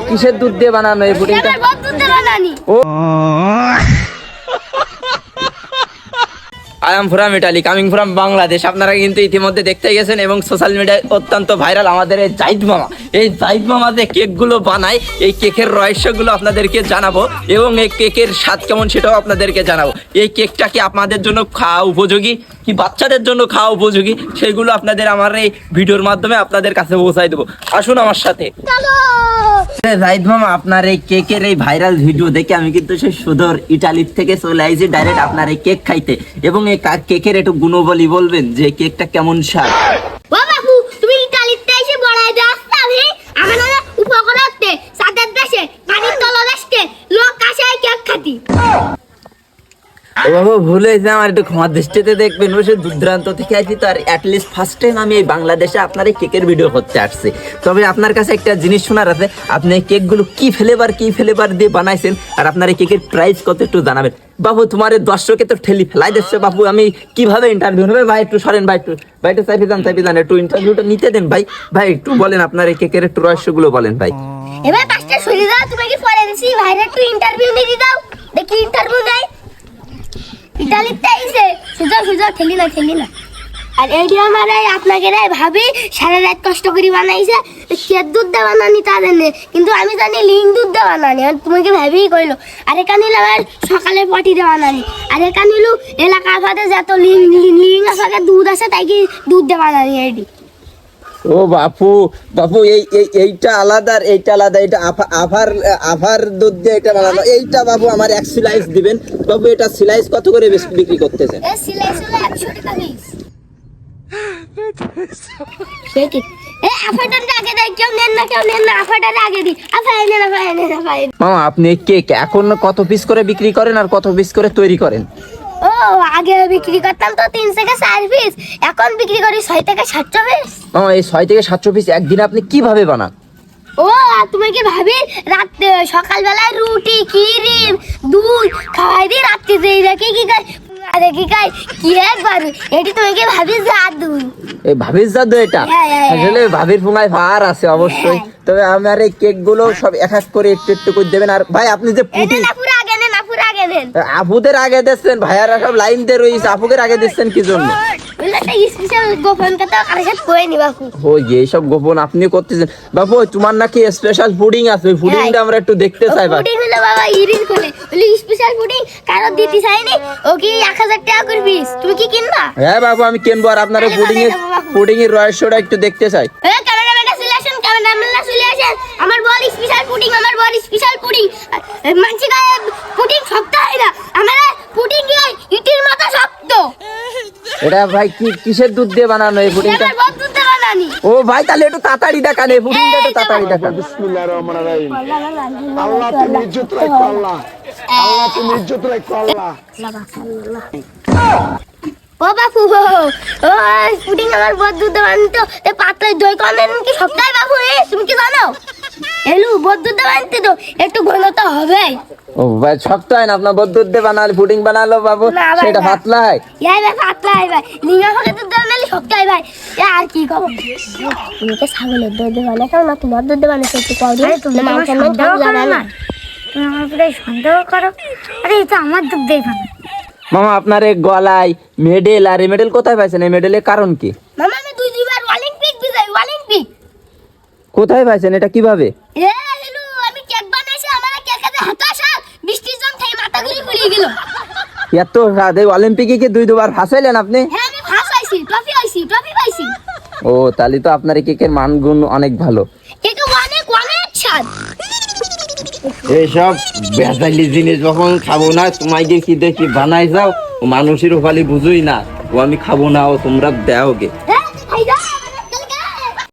কিসের দুধ দিয়ে বানানো এই পুডিংটা? Oh I am from Italy, coming from Bangladesh. আপনারা কিন্তু ইতিমধ্যে দেখতে গেছেন এবং সোশ্যাল মিডিয়ায় অত্যন্ত ভাইরাল আমাদের এই জাহিদ মামা। এই জাহিদ মামা যে কেকগুলো বানায়, এই কেকের রহস্যগুলো আপনাদেরকে জানাবো এবং এই কেকের স্বাদ কেমন সেটাও আপনাদেরকে জানাবো। এই কেকটা কি আপনাদের জন্য খাওয়া উপযোগী কি বাচ্চাদের জন্য খাওয়া উপযোগী, সেগুলো আপনাদের আমার এই ভিডিওর মাধ্যমে আপনাদের কাছে পৌঁছাই দেবো। আসুন আমার সাথে। জাহিদ মামা, আপনার এই কেকের এই ভাইরাল ভিডিও দেখে আমি কিন্তু সেই সুদূর ইটালির থেকে চলে আইছি ডাইরেক্ট আপনার এই কেক খাইতে, এবং এই কেকের একটু গুণবলী বলবেন যে কেকটা কেমন স্বাদ। ও বাবু, তুমি ইতালিতে এসে বড়াই দাস্তা হে আমরা উপকরণতে সাদার দেশে পানির তলদেশে লোক কাছে কেক খাতি। ও বাবা, ভুলে গেছে আমার, একটু ক্ষমার দৃষ্টিতে দেখবেন। ও সে দূরদূরান্ত থেকে আসি, তো আর অ্যাটলিস্ট ফার্স্ট টাইম আমি এই বাংলাদেশে আপনার এই কেকের ভিডিও করতে আসছি। তবে আপনার কাছে একটা জিনিস শোনার আছে, আপনি এই কেকগুলো কি ফ্লেভার দিয়ে বানাইছেন আর আপনার এই কেকের প্রাইস কত একটু জানাবেন। বাবু, তোমার দর্শকে তো ঠেলি ফেলাই দিচ্ছে বাবু, আমি কিভাবে ইন্টারভিউ নেবে? ভাই একটু সরেন, ভাই একটু চাইতে যান, একটু ইন্টারভিউটা নিতে দেন ভাই একটু বলেন আপনার এই কেকের একটু রহস্যগুলো বলেন ভাই। এবার পাঁচটা শুনে দাও, তুমি কি পরে দিছি ভাইরে একটু ইন্টারভিউ নিয়ে দাও, দেখি ইন্টারভিউ নাই ইতালিতে আইছে। সুজা খেলি না। আর এইটা আমার আপনাকে ভাবি সারা রাত কষ্ট করে বানাইছে কেক দুধ দিয়ে বানানি তা জানে, কিন্তু আমি জানি লিঙ্ক দুধ দিয়ে বানানি। আর তোমাকে ভাবিই কইলো আর একা নিল আমার সকালে পটি দিয়ে বানানি, আর একা নিলু এলাকা ফাতে যত লিঙ্ক আছে দুধ আছে তাই কি দুধ দিয়ে বানানি এইটি। ও বাপু এইটা আলাদা আর এইটা আলাদা, এটা আফার দুধ দিয়ে এটা বানানো। এইটা বাবু আমার এক স্লাইস দিবেন বাবু। এটা স্লাইস কত করে বিক্রি করতেছেন? এই স্লাইস হলো 100 টাকা পিস। সেটি এই আফাটার আগে দেই, কেউ নেন না আফাটার আগে দি। আফা এনে না। মামা, আপনি কেক এখন কত পিস করে বিক্রি করেন আর কত পিস করে তৈরি করেন? ও আগে বিক্রি করতাম তো 3 থেকে 4 পিস, এখন বিক্রি করি 6 থেকে 700 পিস। এই 6 থেকে 700 পিস একদিনে আপনি কিভাবে বানান? ও তুমি কি ভাবি রাতে সকালবেলায় রুটি ক্রিম দুধ খাওয়াই দিই, রাত্রে দেই রাখি কি খাই কি একবার এটি তুমি কি ভাবি জাদু? এই ভাবির জাদু এটা? আসলে ভাবির ফোনায় ভার আছে অবশ্যই। তবে আমার এই কেক গুলো সব এক করে একটু করে দেবেন। আর ভাই আপনি যে পুটি আপুদের আগে দিচ্ছেন, ভাইয়ারা সব লাইন দিয়ে রয়েছে, আপুদের আগে দিচ্ছেন কি জন্য? এইসব গোপন আপনি করতেছেন বাবু। তোমার নাকি স্পেশাল পুডিং আছে, ওই পুডিংটা আমরা একটু দেখতে চাই। হ্যাঁ বাবু, আমি কিনবো। আর আপনার পুডিং এর রহস্যটা একটু দেখতে চাই। আমার বড় স্পেশাল পুডিং মানছি গায়ে পুডিং শক্ত হয় না, আমার পুডিং ইটির মতো শক্ত। এটা ভাই কিসের দুধ দিয়ে বানানো এই পুডিংটা? আমার দুধ দিয়ে বানানি। ও ভাই, তাহলে একটু তাড়াতাড়ি দেখান এই পুডিংটা, একটু তাড়াতাড়ি দেখান। বিসমিল্লাহির রহমানির রহিম। আল্লাহ তুমি ইজ্জত রাখো, আল্লাহ তুমি ইজ্জত রাখো, আল্লাহ। ও বাপু, ও পুডিং আমার বড় দুধ দিয়ে বানাতো, এ পাতলা দই করেন কি সপ্তাহে বাপু? তুমি কি জানো এলু বড় দুধ দিয়ে বানাতে তো একটু ঘনতা হবে। ও ভাই, শক্ত হয় না আপনার বড় দুধ দিয়ে বানালে? পুডিং বানালো বাবু সেটা পাতলা হয়? ভাই পাতলা হয় ভাই, লিঙ্গা ভাগে দুধ দিয়ে বানালে শক্ত হয় ভাই। আর কি কব, তুমি কি ছাগলের দুধ দিয়ে বানাও না তোমার দুধ দিয়ে বানাও? একটু কও দিই, তুমি আমার সন্দেহ করো না, তুমি আমার উপরে সন্দেহ করো। আরে এটা আমার দুধ দিয়ে বানাও। মামা, আপনার এই গলায় মেডেল, আর এই মেডেল কোথায় পাইছেন? এই মেডেলের কারণ কি? মামা আমি দুইবার অলিম্পিক বিজয়ী, অলিম্পিক। কোথায় পাইছেন? এটা কিভাবে? হেলু আমি কেক বানাইছি, আমার কেকেতে হতাশা 20 জন থেকে মাথা ঘুরে পড়ে গেল। এত রাতে অলিম্পিকে কি দুইবার ফাঁসাইলেন আপনি? হ্যাঁ আমি ফার্স্ট হইছি, ট্রফি পাইছি। ও তাহলে তো আপনার এই কেকের মানগুণ অনেক ভালো। কেক অনেক স্বাদ। এইসব বেজালি জিনিস যখন খাবো না, তোমাকে কি দেখি বানাই যাও, মানুষের খালি বুঝুই না ও আমি খাবো না, ও তোমরা দেও গে।